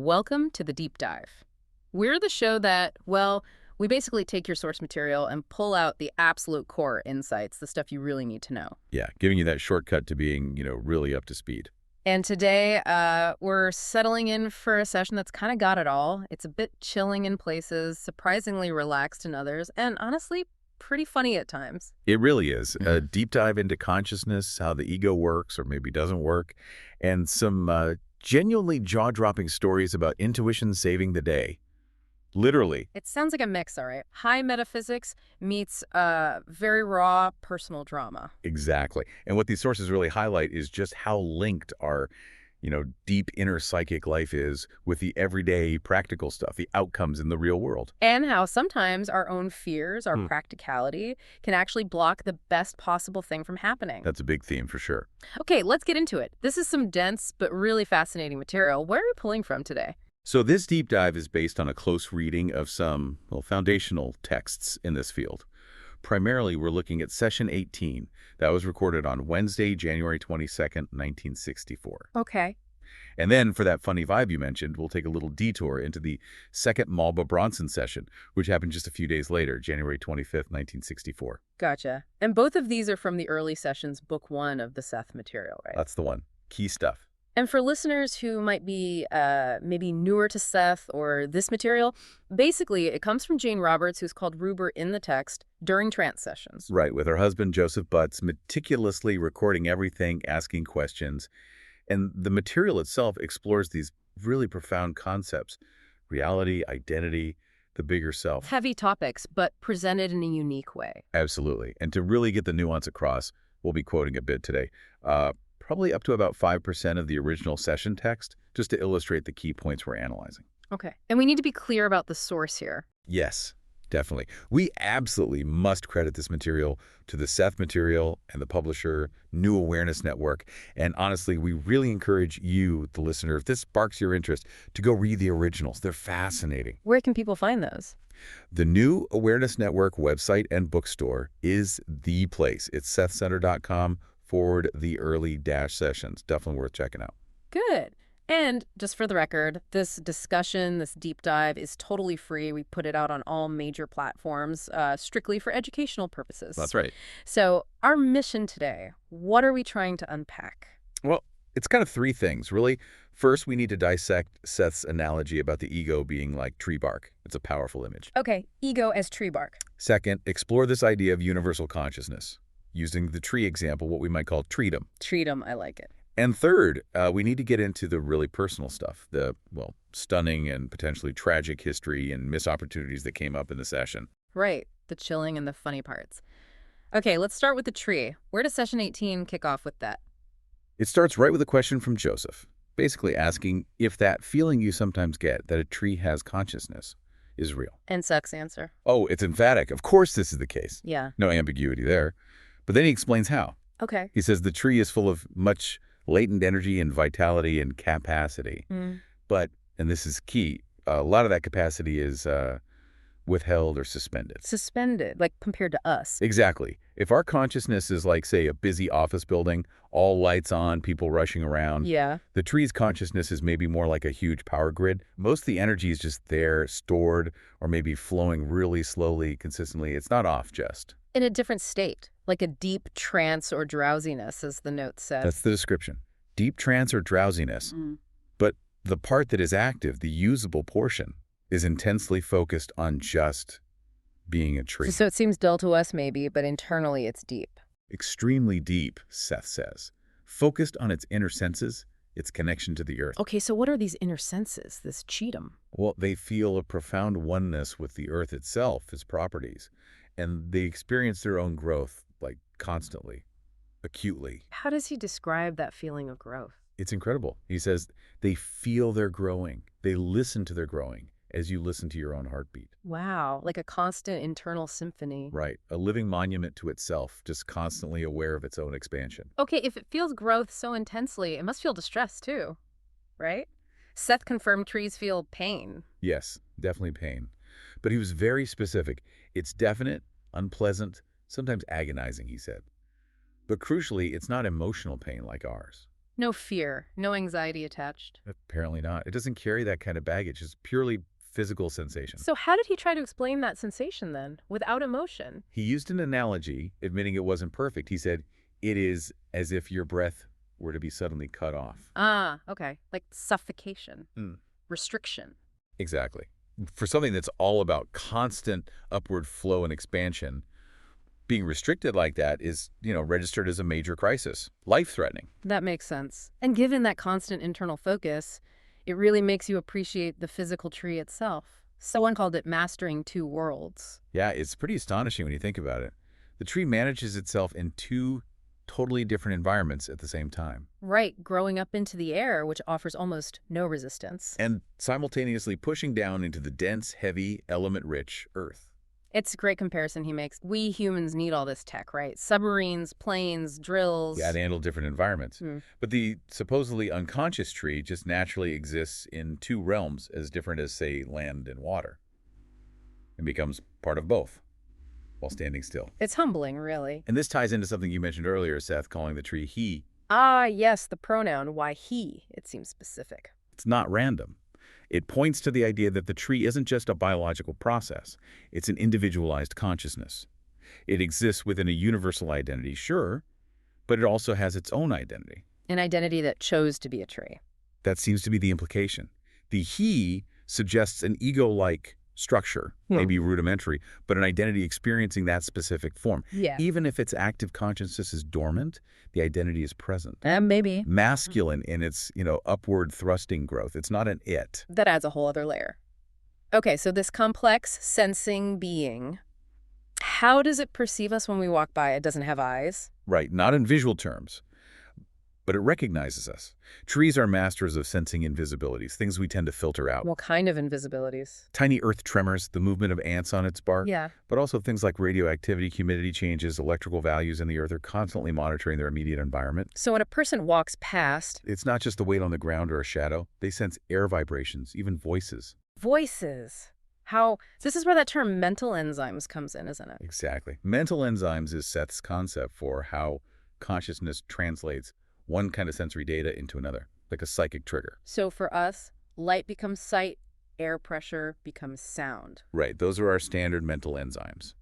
Welcome to the Deep Dive. We're the show that, well, we basically take your source material and pull out the absolute core insights, the stuff you really need to know. Yeah, giving you that shortcut to being, really up to speed. And today, we're settling in for a session that's kind of got it all. It's a bit chilling in places, surprisingly relaxed in others, and honestly, pretty funny at times. It really is. A deep dive into consciousness, how the ego works or maybe doesn't work, and some genuinely jaw-dropping stories about intuition saving the day. Literally. It sounds like a mix, all right? High metaphysics meets very raw personal drama. Exactly. And what these sources really highlight is just how linked our, deep inner psychic life is with the everyday practical stuff, the outcomes in the real world. And how sometimes our own fears, our practicality, can actually block the best possible thing from happening. That's a big theme for sure. Okay, let's get into it. This is some dense but really fascinating material. Where are we pulling from today? So this deep dive is based on a close reading of some, foundational texts in this field. Primarily, we're looking at session 18. That was recorded on Wednesday, January 22nd, 1964. Okay. And then, for that funny vibe you mentioned, we'll take a little detour into the second Malba Bronson session, which happened just a few days later, January 25th, 1964. Gotcha. And both of these are from the early sessions, book one of the Seth Material, right? That's the one. Key stuff. And for listeners who might be maybe newer to Seth or this material, basically it comes from Jane Roberts, who's called Ruber in the text, during trance sessions. Right, with her husband, Joseph Butts, meticulously recording everything, asking questions. And the material itself explores these really profound concepts: reality, identity, the bigger self. Heavy topics, but presented in a unique way. Absolutely. And to really get the nuance across, we'll be quoting a bit today. Probably up to about 5% of the original session text, just to illustrate the key points we're analyzing. Okay. And we need to be clear about the source here. Yes, definitely. We absolutely must credit this material to the Seth Material and the publisher, New Awareness Network. And honestly, we really encourage you, the listener, if this sparks your interest, to go read the originals. They're fascinating. Where can people find those? The New Awareness Network website and bookstore is the place. It's sethcenter.com/the-early-sessions. Definitely worth checking out. Good. And just for the record, this discussion, this deep dive is totally free. We put it out on all major platforms, strictly for educational purposes. That's right. So our mission today, what are we trying to unpack? Well, it's kind of three things, really. First, we need to dissect Seth's analogy about the ego being like tree bark. It's a powerful image. Okay, ego as tree bark. Second, explore this idea of universal consciousness, using the tree example, what we might call treatum. Treatum, I like it. And third, we need to get into the really personal stuff, the, stunning and potentially tragic history and missed opportunities that came up in the session. Right, the chilling and the funny parts. Okay, let's start with the tree. Where does session 18 kick off with that? It starts right with a question from Joseph, basically asking if that feeling you sometimes get that a tree has consciousness is real. And Seth's answer. Oh, it's emphatic. Of course this is the case. Yeah. No ambiguity there. But then he explains how. Okay. He says the tree is full of much latent energy and vitality and capacity. But, and this is key, a lot of that capacity is withheld or suspended. Suspended, like compared to us. Exactly. If our consciousness is like, say, a busy office building, all lights on, people rushing around, Yeah. the tree's consciousness is maybe more like a huge power grid. Most of the energy is just there, stored, or maybe flowing really slowly, consistently. It's not off just. In a different state, like a deep trance or drowsiness, as the note said. That's the description. Deep trance or drowsiness. But the part that is active, the usable portion, is intensely focused on just being a tree. So it seems dull to us maybe, but internally it's deep. Extremely deep, Seth says. Focused on its inner senses, its connection to the earth. Okay, so what are these inner senses, this cheatum? Well, they feel a profound oneness with the earth itself, its properties, and they experience their own growth, like constantly, acutely. How does he describe that feeling of growth? It's incredible. He says they feel they're growing. They listen to their growing as you listen to your own heartbeat. Wow, like a constant internal symphony. Right. A living monument to itself, just constantly aware of its own expansion. Okay, if it feels growth so intensely, it must feel distress too, right? Seth confirmed trees feel pain. Yes, definitely pain. But he was very specific. It's definite, unpleasant, sometimes agonizing, he said. But crucially, it's not emotional pain like ours. No fear, no anxiety attached. Apparently not. It doesn't carry that kind of baggage. It's purely physical sensation. So how did he try to explain that sensation then, without emotion? He used an analogy, admitting it wasn't perfect. He said, it is as if your breath were to be suddenly cut off. Ah, okay. Like suffocation, Hmm. restriction. Exactly. For something that's all about constant upward flow and expansion, being restricted like that is, registered as a major crisis, life-threatening. That makes sense. And given that constant internal focus, it really makes you appreciate the physical tree itself. Someone called it mastering two worlds. Yeah, it's pretty astonishing when you think about it. The tree manages itself in two totally different environments at the same time, Right, growing up into the air, which offers almost no resistance. and simultaneously pushing down into the dense, heavy, element-rich Earth. It's a great comparison he makes. We humans need all this tech, right? Submarines, planes, drills. Yeah, to handle different environments. Hmm. But the supposedly unconscious tree just naturally exists in two realms as different as, say, land and water, and becomes part of both while standing still. It's humbling, really. And this ties into something you mentioned earlier, Seth, calling the tree he. Ah, yes, the pronoun, why he. It seems specific. It's not random. It points to the idea that the tree isn't just a biological process. It's an individualized consciousness. It exists within a universal identity, sure, but it also has its own identity. An identity that chose to be a tree. That seems to be the implication. The he suggests an ego-like structure, maybe rudimentary, but an identity experiencing that specific form. Yeah. Even if its active consciousness is dormant, the identity is present. Maybe. Masculine in its, upward thrusting growth. It's not an it. That adds a whole other layer. Okay, so this complex sensing being, how does it perceive us when we walk by? It doesn't have eyes. Right, not in visual terms, but it recognizes us. Trees are masters of sensing invisibilities, things we tend to filter out. What kind of invisibilities? Tiny earth tremors, the movement of ants on its bark, Yeah. but also things like radioactivity, humidity changes, electrical values in the earth are constantly monitoring their immediate environment. So when a person walks past, It's not just the weight on the ground or a shadow. They sense air vibrations, even voices. voices. This is where that term mental enzymes comes in, isn't it? Exactly. Mental enzymes is Seth's concept for how consciousness translates one kind of sensory data into another, like a psychic trigger. So for us, light becomes sight, air pressure becomes sound. Right, those are our standard mental enzymes.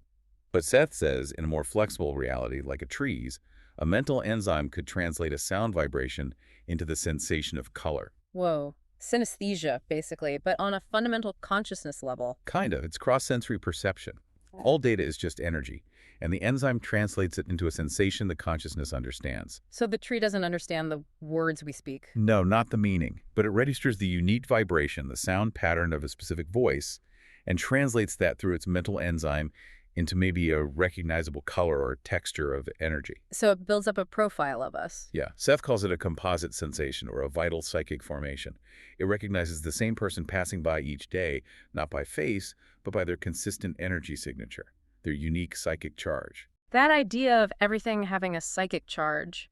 But Seth says in a more flexible reality, like a tree's, a mental enzyme could translate a sound vibration into the sensation of color. Whoa. Synesthesia, basically, but on a fundamental consciousness level. Kind of. It's cross-sensory perception. All data is just energy, and the enzyme translates it into a sensation the consciousness understands. So the tree doesn't understand the words we speak. No, not the meaning, but it registers the unique vibration, the sound pattern of a specific voice, and translates that through its mental enzyme into maybe a recognizable color or texture of energy. So it builds up a profile of us. Yeah, Seth calls it a composite sensation or a vital psychic formation. It recognizes the same person passing by each day, not by face, but by their consistent energy signature, their unique psychic charge. That idea of everything having a psychic charge,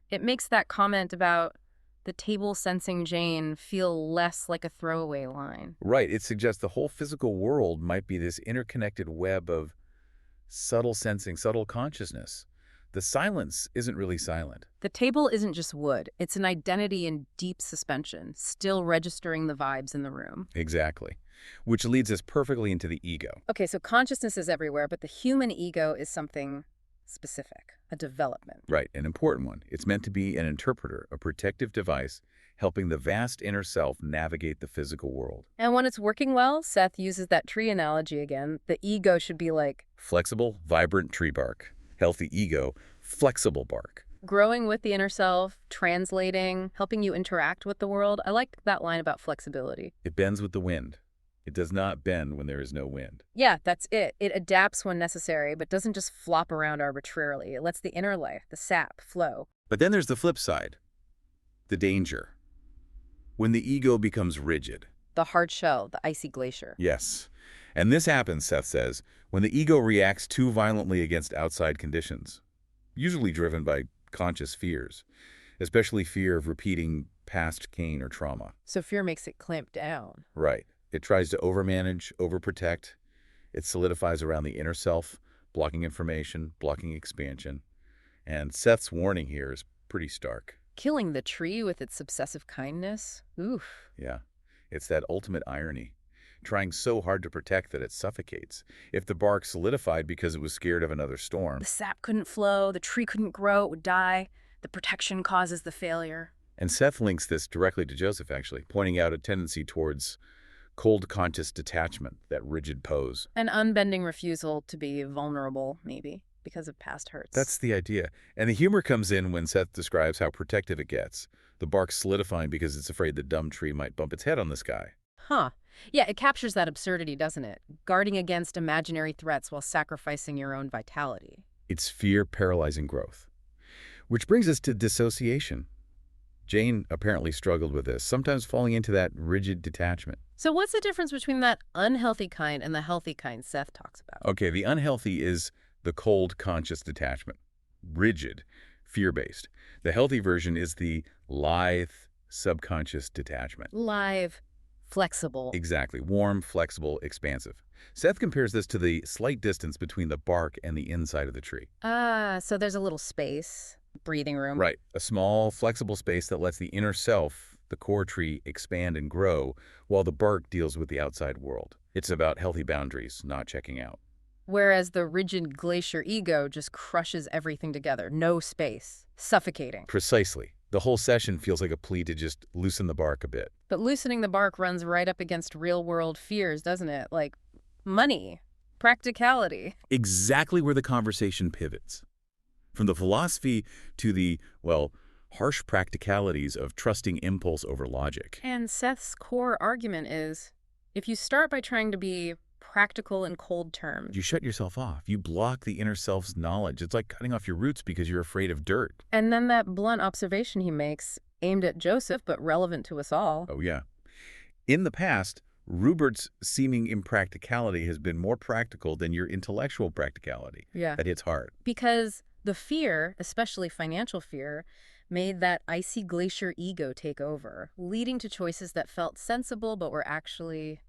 it makes that comment about the table sensing Jane feel less like a throwaway line. Right, it suggests the whole physical world might be this interconnected web of subtle sensing, subtle consciousness. The silence isn't really silent. The table isn't just wood. It's an identity in deep suspension, still registering the vibes in the room. Exactly. Which leads us perfectly into the ego. Okay, so consciousness is everywhere, but the human ego is something specific, a development. Right, an important one. It's meant to be an interpreter, a protective device, helping the vast inner self navigate the physical world. And when it's working well, Seth uses that tree analogy again, the ego should be like Flexible, vibrant tree bark. Healthy ego, flexible bark. growing with the inner self, translating, helping you interact with the world. I like that line about flexibility. It bends with the wind. It does not bend when there is no wind. Yeah, that's it. It adapts when necessary, but doesn't just flop around arbitrarily. It lets the inner life, the sap, flow. But then there's the flip side, the danger. When the ego becomes rigid. The hard shell, the icy glacier. Yes. And this happens, Seth says, when the ego reacts too violently against outside conditions, usually driven by conscious fears, especially fear of repeating past pain or trauma. So fear makes it clamp down. Right. It tries to overmanage, overprotect. It solidifies around the inner self, blocking information, blocking expansion. And Seth's warning here is pretty stark. Killing the tree with its obsessive kindness? Oof. Yeah, it's that ultimate irony. Trying so hard to protect that it suffocates. If the bark solidified because it was scared of another The storm. sap couldn't flow, the tree couldn't grow, it would die. The protection causes the failure. And Seth links this directly to Joseph, actually, pointing out a tendency towards cold conscious detachment, that rigid pose. An unbending refusal to be vulnerable, maybe, because of past That's hurts. the idea. And the humor comes in when Seth describes how protective it gets. The bark solidifying because it's afraid the dumb tree might bump its head on this guy. Huh. Yeah, it captures that absurdity, doesn't it? Guarding against imaginary threats while sacrificing your own vitality. It's fear paralyzing growth. Which brings us to dissociation. Jane apparently struggled with this, sometimes falling into that rigid detachment. So what's the difference between that unhealthy kind and the healthy kind Seth talks about? Okay, the unhealthy is the cold conscious detachment. Rigid, fear-based. The healthy version is the lithe, subconscious detachment. Live, flexible. Exactly. Warm, flexible, expansive. Seth compares this to the slight distance between the bark and the inside of the tree. So there's a little space, breathing room. Right. A small, flexible space that lets the inner self, the core tree, expand and grow, while the bark deals with the outside world. It's about healthy boundaries, not checking out. Whereas the rigid glacier ego just crushes everything together. No space. Suffocating. Precisely. The whole session feels like a plea to just loosen the bark a bit. But loosening the bark runs right up against real-world fears, doesn't it? Like money, practicality. Exactly where the conversation pivots. From the philosophy to the, well, harsh practicalities of trusting impulse over logic. And Seth's core argument is, if you start by trying to be practical in cold terms, You shut yourself off. You block the inner self's knowledge. It's like cutting off your roots because you're afraid of dirt. and then that blunt observation he makes, aimed at Joseph but relevant to us all. Oh, yeah. In the past, Rupert's seeming impracticality has been more practical than your intellectual practicality. Yeah. That hits hard. Because the fear, especially financial fear, made that icy glacier ego take over, leading to choices that felt sensible but were actually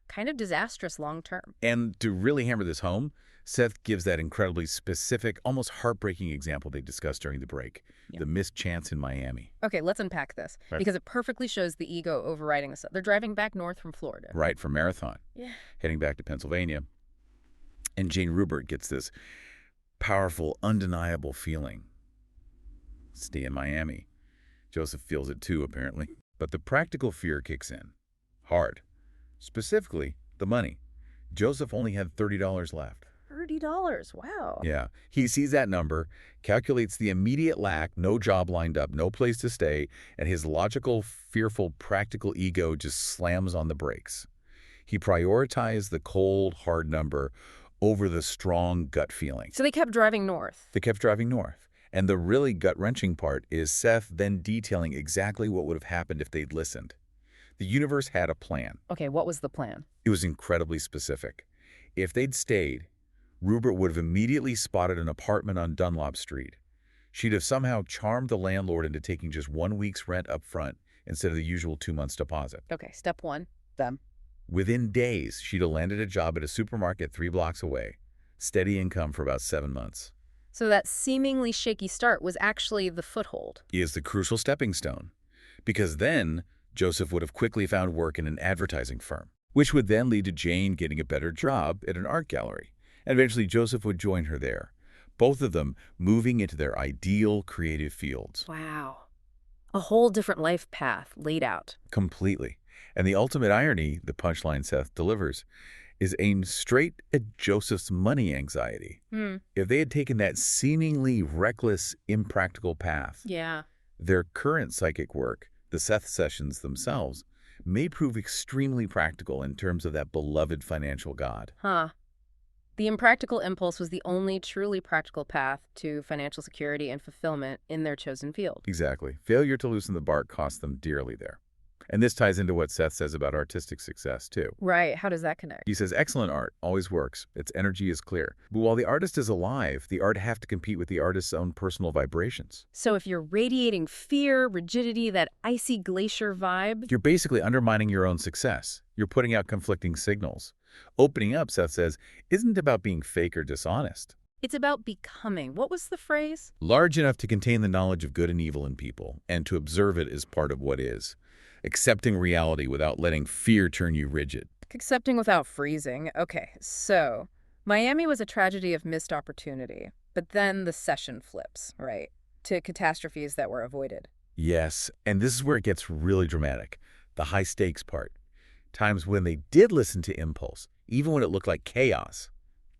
kind of disastrous long term. And to really hammer this home, Seth gives that incredibly specific, almost heartbreaking example they discussed during the break. Yeah. The missed chance in Miami. Okay, let's unpack this, Right. because it perfectly shows the ego overriding us. They're driving back north from Florida. Right, from Marathon. Yeah. Heading back to Pennsylvania. And Jane Rupert gets this powerful, undeniable feeling. Stay in Miami. Joseph feels it too, apparently. But the practical fear kicks in. Hard. Specifically, the money. Joseph only had $30 left. $30. Wow. Yeah. He sees that number, calculates the immediate lack, no job lined up, no place to stay, and his logical, fearful, practical ego just slams on the brakes. He prioritized the cold, hard number over the strong gut feeling. So they kept driving north. They kept driving north. And the really gut-wrenching part is Seth then detailing exactly what would have happened if they'd listened. The universe had a plan. Okay, what was the plan? It was incredibly specific. If they'd stayed, Rupert would have immediately spotted an apartment on Dunlop Street. She'd have somehow charmed the landlord into taking just 1 week's rent up front instead of the usual 2 months deposit. Okay, step one, them. Within days, she'd have landed a job at a supermarket 3 blocks away. Steady income for about 7 months. So that seemingly shaky start was actually the foothold. Is the crucial stepping stone. Because then, Joseph would have quickly found work in an advertising firm, which would then lead to Jane getting a better job at an art gallery. And eventually, Joseph would join her there, both of them moving into their ideal creative fields. Wow. A whole different life path laid out. Completely. And the ultimate irony, the punchline Seth delivers, is aimed straight at Joseph's money anxiety. If they had taken that seemingly reckless, impractical path, Yeah. their current psychic work, the Seth sessions themselves, may prove extremely practical in terms of that beloved financial god. Huh. The impractical impulse was the only truly practical path to financial security and fulfillment in their chosen field. Exactly. Failure to loosen the bark cost them dearly there. And this ties into what Seth says about artistic success, too. Right. How does that connect? He says excellent art always works. Its energy is clear. But while the artist is alive, the art have to compete with the artist's own personal vibrations. So if you're radiating fear, rigidity, that icy glacier vibe, You're basically undermining your own success. You're putting out conflicting signals. Opening up, Seth says, isn't about being fake or dishonest. It's about becoming. What was the phrase? Large enough to contain the knowledge of good and evil in people, and to observe it as part of what is. Accepting reality without letting fear turn you rigid. Accepting without freezing. Okay, so Miami was a tragedy of missed opportunity, but then the session flips, right, to catastrophes that were avoided. Yes, and this is where it gets really dramatic. The high stakes part. Times when they did listen to impulse, even when it looked like chaos,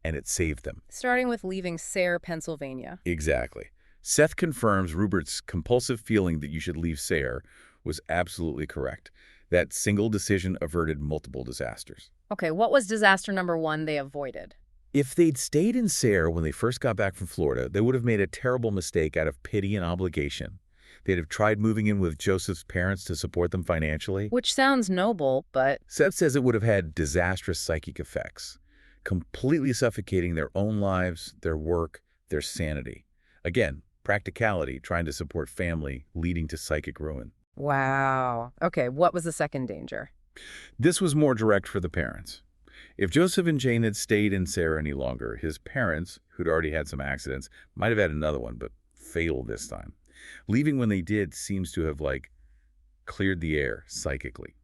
and it saved them. Starting with leaving Sayre, Pennsylvania. Exactly. Seth confirms Rupert's compulsive feeling that you should leave Sayre was absolutely correct. That single decision averted multiple disasters. Okay, what was disaster number one they avoided? If they'd stayed in Sayre when they first got back from Florida, they would have made a terrible mistake out of pity and obligation. They'd have tried moving in with Joseph's parents to support them financially. Which sounds noble, but Seth says it would have had disastrous psychic effects, completely suffocating their own lives, their work, their sanity. Again, practicality, trying to support family, leading to psychic ruin. wow. Okay, what was the second danger? This was more direct for the parents. If Joseph and Jane had stayed in Sarah any longer, his parents, who'd already had some accidents, might have had another one, but fatal this time. Leaving when they did seems to have, cleared the air psychically.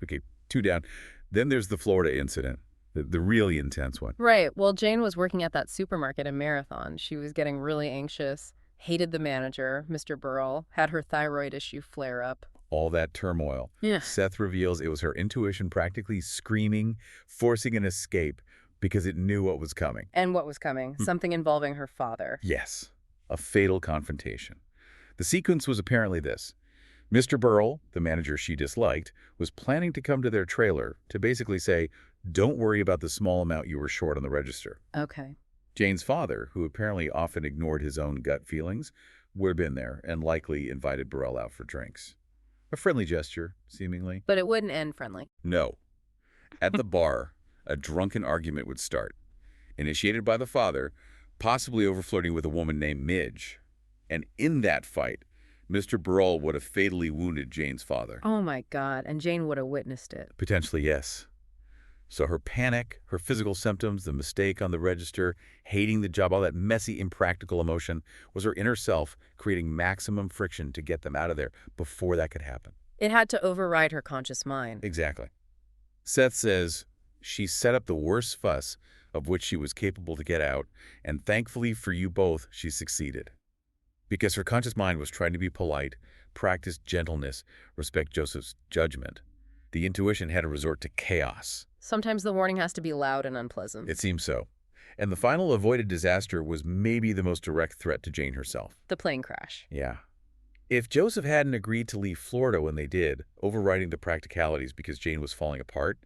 Okay, 2 down. Then there's the Florida incident, the really intense one. Right, well, Jane was working at that supermarket in Marathon. She was getting really anxious, hated the manager, Mr. Burrell, had her thyroid issue flare up. All that turmoil. Yeah. Seth reveals it was her intuition practically screaming, forcing an escape because it knew what was coming. And what was coming? Something involving her father. Yes, a fatal confrontation. The sequence was apparently this. Mr. Burrell, the manager she disliked, was planning to come to their trailer to basically say, don't worry about the small amount you were short on the register. Okay. Jane's father, who apparently often ignored his own gut feelings, would have been there and likely invited Burrell out for drinks. A friendly gesture, seemingly. But it wouldn't end friendly. No. At the bar, a drunken argument would start, initiated by the father, possibly over flirting with a woman named Midge. And in that fight, Mr. Burrell would have fatally wounded Jane's father. Oh my God, and Jane would have witnessed it. Potentially, yes. So her panic, her physical symptoms, the mistake on the register, hating the job, all that messy, impractical emotion was her inner self creating maximum friction to get them out of there before that could happen. It had to override her conscious mind. Exactly. Seth says she set up the worst fuss of which she was capable to get out, and thankfully for you both, she succeeded. Because her conscious mind was trying to be polite, practice gentleness, respect Joseph's judgment. The intuition had to resort to chaos. Sometimes the warning has to be loud and unpleasant. It seems so. And the final avoided disaster was maybe the most direct threat to Jane herself. The plane crash. Yeah. If Joseph hadn't agreed to leave Florida when they did, overriding the practicalities because Jane was falling apart,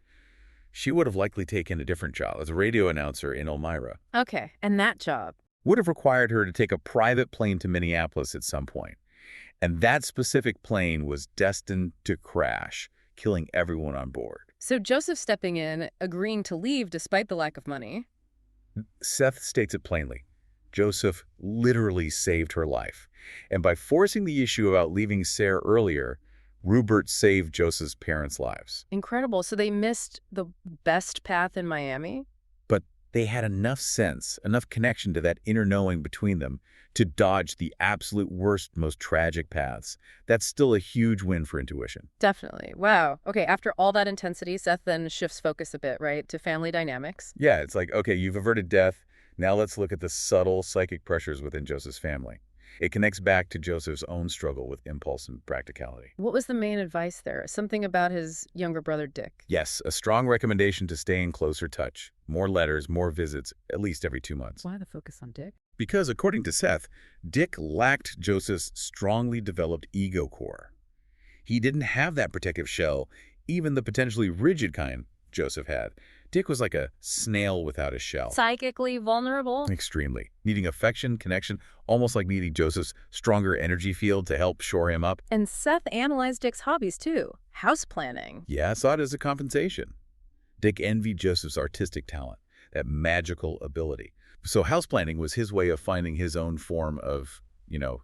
she would have likely taken a different job as a radio announcer in Elmira. Okay, and that job. Would have required her to take a private plane to Minneapolis at some point. And that specific plane was destined to crash, killing everyone on board. So Joseph stepping in, agreeing to leave despite the lack of money. Seth states it plainly. Joseph literally saved her life. And by forcing the issue about leaving Sayre earlier, Rupert saved Joseph's parents' lives. Incredible. So they missed the best path in Miami? But they had enough sense, enough connection to that inner knowing between them to dodge the absolute worst, most tragic paths. That's still a huge win for intuition. Definitely. Wow. Okay, after all that intensity, Seth then shifts focus a bit, right, to family dynamics. Yeah, it's like, okay, you've averted death. Now let's look at the subtle psychic pressures within Joseph's family. It connects back to Joseph's own struggle with impulse and practicality. What was the main advice there? Something about his younger brother, Dick. Yes, a strong recommendation to stay in closer touch. More letters, more visits, at least every 2 months. Why the focus on Dick? Because, according to Seth, Dick lacked Joseph's strongly developed ego core. He didn't have that protective shell, even the potentially rigid kind Joseph had. Dick was like a snail without a shell. Psychically vulnerable? Extremely. Needing affection, connection, almost like needing Joseph's stronger energy field to help shore him up. And Seth analyzed Dick's hobbies, too. House planning. Yeah, I saw it as a compensation. Dick envied Joseph's artistic talent, that magical ability. So house planning was his way of finding his own form of,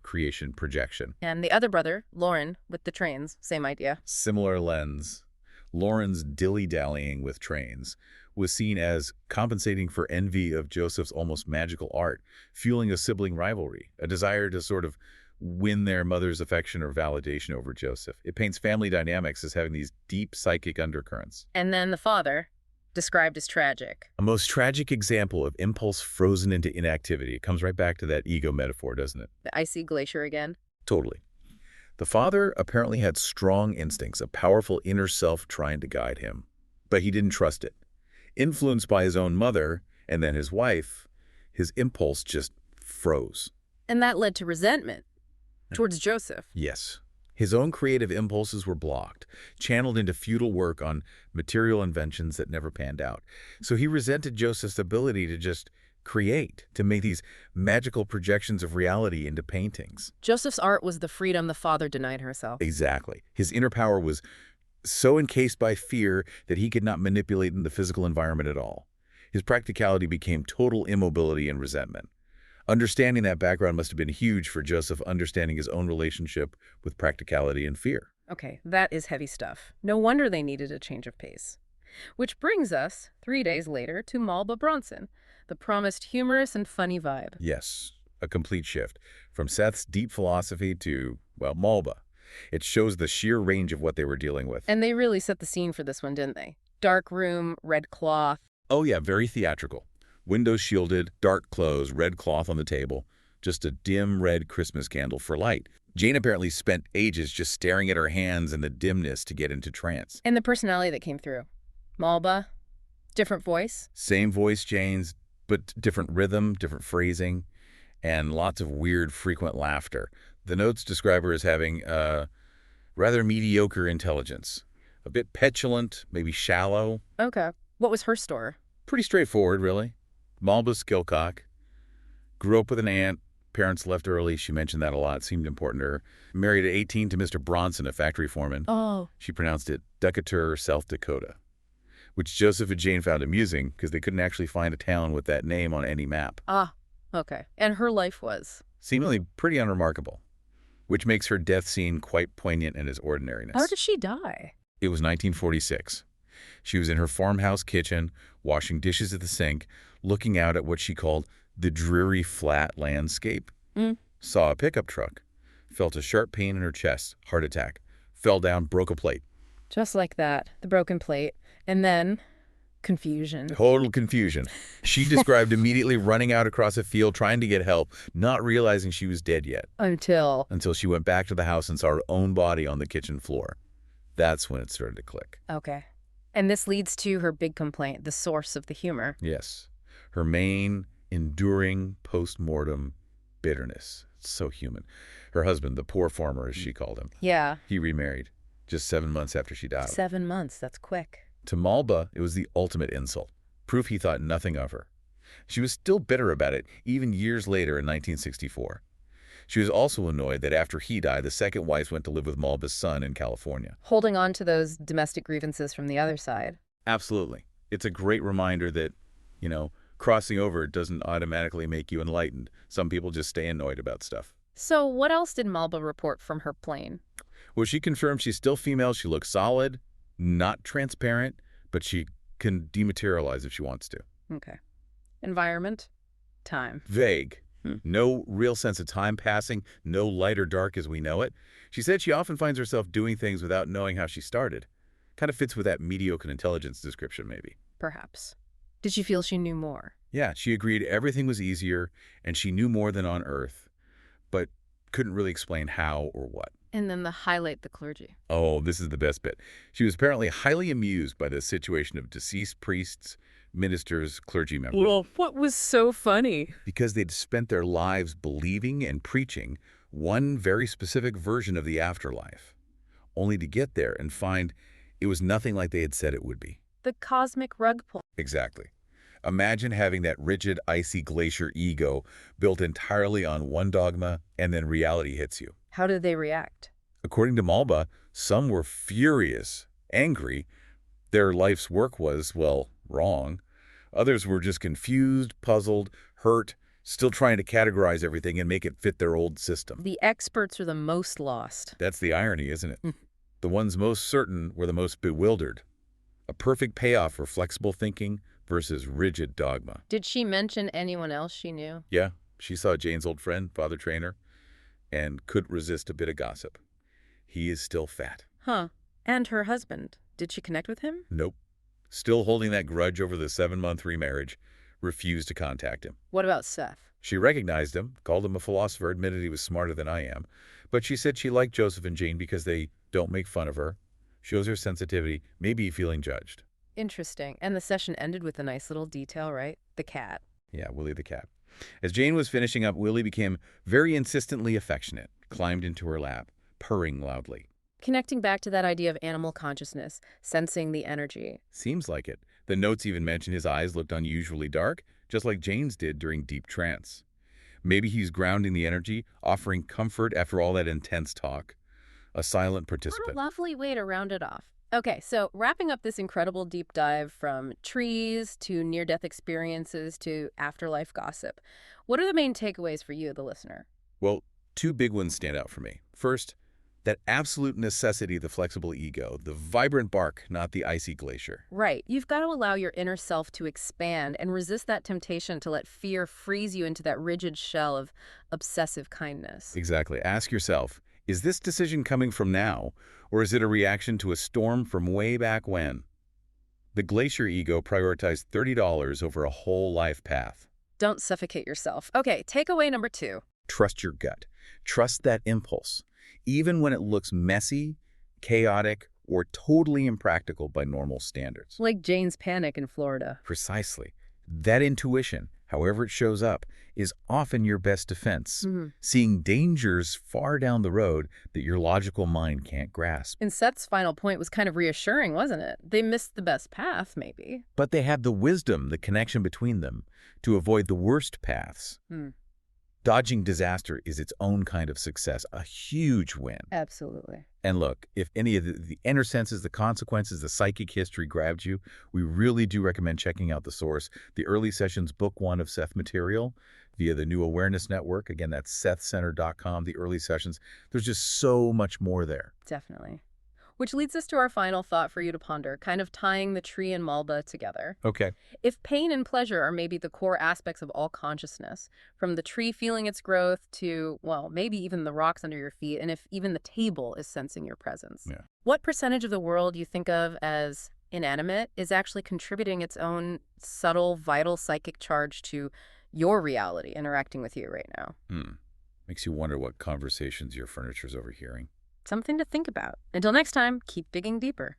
creation projection. And the other brother, Lauren, with the trains, same idea. Similar lens. Lauren's dilly-dallying with trains was seen as compensating for envy of Joseph's almost magical art, fueling a sibling rivalry, a desire to sort of win their mother's affection or validation over Joseph. It paints family dynamics as having these deep psychic undercurrents. And then the father, described as tragic. A most tragic example of impulse frozen into inactivity. It comes right back to that ego metaphor, doesn't it? The icy glacier again. Totally. The father apparently had strong instincts, a powerful inner self trying to guide him. But he didn't trust it. Influenced by his own mother and then his wife, his impulse just froze. And that led to resentment towards Joseph. Yes. His own creative impulses were blocked, channeled into futile work on material inventions that never panned out. So he resented Joseph's ability to just create, to make these magical projections of reality into paintings. Joseph's art was the freedom the father denied herself. Exactly. His inner power was so encased by fear that he could not manipulate in the physical environment at all. His practicality became total immobility and resentment. Understanding that background must have been huge for Joseph, understanding his own relationship with practicality and fear. Okay, that is heavy stuff. No wonder they needed a change of pace. Which brings us, 3 days later, to Malba Bronson, the promised humorous and funny vibe. Yes, a complete shift. From Seth's deep philosophy to, well, Malba. It shows the sheer range of what they were dealing with. And they really set the scene for this one, didn't they? Dark room, red cloth. Oh yeah, very theatrical. Windows shielded, dark clothes, red cloth on the table. Just a dim red Christmas candle for light. Jane apparently spent ages just staring at her hands in the dimness to get into trance. And the personality that came through. Malba, different voice. Same voice, Jane's, but different rhythm, different phrasing, and lots of weird, frequent laughter. The notes describe her as having rather mediocre intelligence. A bit petulant, maybe shallow. Okay. What was her story? Pretty straightforward, really. Malba Skilcock. Grew up with an aunt. Parents left early. She mentioned that a lot. It seemed important to her. Married at 18 to Mr. Bronson, a factory foreman. Oh. She pronounced it Decatur, South Dakota, which Joseph and Jane found amusing because they couldn't actually find a town with that name on any map. Ah, okay. And her life was? Seemingly pretty unremarkable, which makes her death scene quite poignant in its ordinariness. How did she die? It was 1946. She was in her farmhouse kitchen, washing dishes at the sink, looking out at what she called the dreary flat landscape. Saw a pickup truck, felt a sharp pain in her chest, heart attack, fell down, broke a plate. Just like that, the broken plate. And then, confusion. Total confusion. She described immediately running out across a field trying to get help, not realizing she was dead yet. Until Until she went back to the house and saw her own body on the kitchen floor. That's when it started to click. Okay. And this leads to her big complaint, the source of the humor. Yes. Her main, enduring post-mortem bitterness. It's so human. Her husband, the poor farmer, as she called him. Yeah. He remarried just 7 months after she died. 7 months, that's quick. To Malba, it was the ultimate insult. Proof he thought nothing of her. She was still bitter about it, even years later in 1964. She was also annoyed that after he died, the second wife went to live with Malba's son in California. Holding on to those domestic grievances from the other side. Absolutely. It's a great reminder that, crossing over doesn't automatically make you enlightened. Some people just stay annoyed about stuff. So what else did Malba report from her plane? Well, she confirmed she's still female. She looks solid, not transparent, but she can dematerialize if she wants to. Okay. Environment? Time. Vague. No real sense of time passing, no light or dark as we know it. She said she often finds herself doing things without knowing how she started. Kind of fits with that mediocre intelligence description, maybe. Perhaps. Did she feel she knew more? Yeah, she agreed everything was easier, and she knew more than on Earth, but couldn't really explain how or what. And then the clergy. Oh, this is the best bit. She was apparently highly amused by the situation of deceased priests, ministers, clergy members. Well, what was so funny? Because they'd spent their lives believing and preaching one very specific version of the afterlife, only to get there and find it was nothing like they had said it would be. The cosmic rug pull. Exactly. Imagine having that rigid, icy glacier ego built entirely on one dogma, and then reality hits you. How did they react? According to Malba, some were furious, angry. Their life's work was, well, wrong. Others were just confused, puzzled, hurt, still trying to categorize everything and make it fit their old system. The experts are the most lost. That's the irony, isn't it? The ones most certain were the most bewildered. A perfect payoff for flexible thinking versus rigid dogma. Did she mention anyone else she knew? Yeah, she saw Jane's old friend, Father Trainer, and couldn't resist a bit of gossip. He is still fat. Huh. And her husband. Did she connect with him? Nope. Still holding that grudge over the 7-month remarriage. Refused to contact him. What about Seth? She recognized him, called him a philosopher, admitted he was smarter than I am. But she said she liked Joseph and Jane because they don't make fun of her, shows her sensitivity, maybe feeling judged. Interesting. And the session ended with a nice little detail, right? The cat. Yeah, Willie the cat. As Jane was finishing up, Willie became very insistently affectionate, climbed into her lap, purring loudly. Connecting back to that idea of animal consciousness, sensing the energy. Seems like it. The notes even mention his eyes looked unusually dark, just like Jane's did during deep trance. Maybe he's grounding the energy, offering comfort after all that intense talk. A silent What participant. a lovely way to round it off. Okay, so wrapping up this incredible deep dive from trees to near-death experiences to afterlife gossip, what are the main takeaways for you, the listener? Well, two big ones stand out for me. First, that absolute necessity of the flexible ego, the vibrant bark, not the icy glacier. Right. You've got to allow your inner self to expand and resist that temptation to let fear freeze you into that rigid shell of obsessive kindness. Exactly. Ask yourself, is this decision coming from now, or is it a reaction to a storm from way back when? The glacier ego prioritized $30 over a whole life path. Don't suffocate yourself. Okay, takeaway number 2. Trust your gut. Trust that impulse, even when it looks messy, chaotic, or totally impractical by normal standards. Like Jane's panic in Florida. Precisely. That intuition, however it shows up, is often your best defense, seeing dangers far down the road that your logical mind can't grasp. And Seth's final point was kind of reassuring, wasn't it? They missed the best path, maybe. But they had the wisdom, the connection between them, to avoid the worst paths. Dodging disaster is its own kind of success, a huge win. Absolutely. And look, if any of the inner senses, the consequences, the psychic history grabbed you, we really do recommend checking out the source, the Early Sessions Book 1 of Seth Material via the New Awareness Network. Again, that's sethcenter.com, the Early Sessions. There's just so much more there. Definitely. Which leads us to our final thought for you to ponder, kind of tying the tree and Malba together. Okay. If pain and pleasure are maybe the core aspects of all consciousness, from the tree feeling its growth to, well, maybe even the rocks under your feet, and if even the table is sensing your presence, what percentage of the world you think of as inanimate is actually contributing its own subtle, vital psychic charge to your reality interacting with you right now? Makes you wonder what conversations your furniture's overhearing. Something to think about. Until next time, keep digging deeper.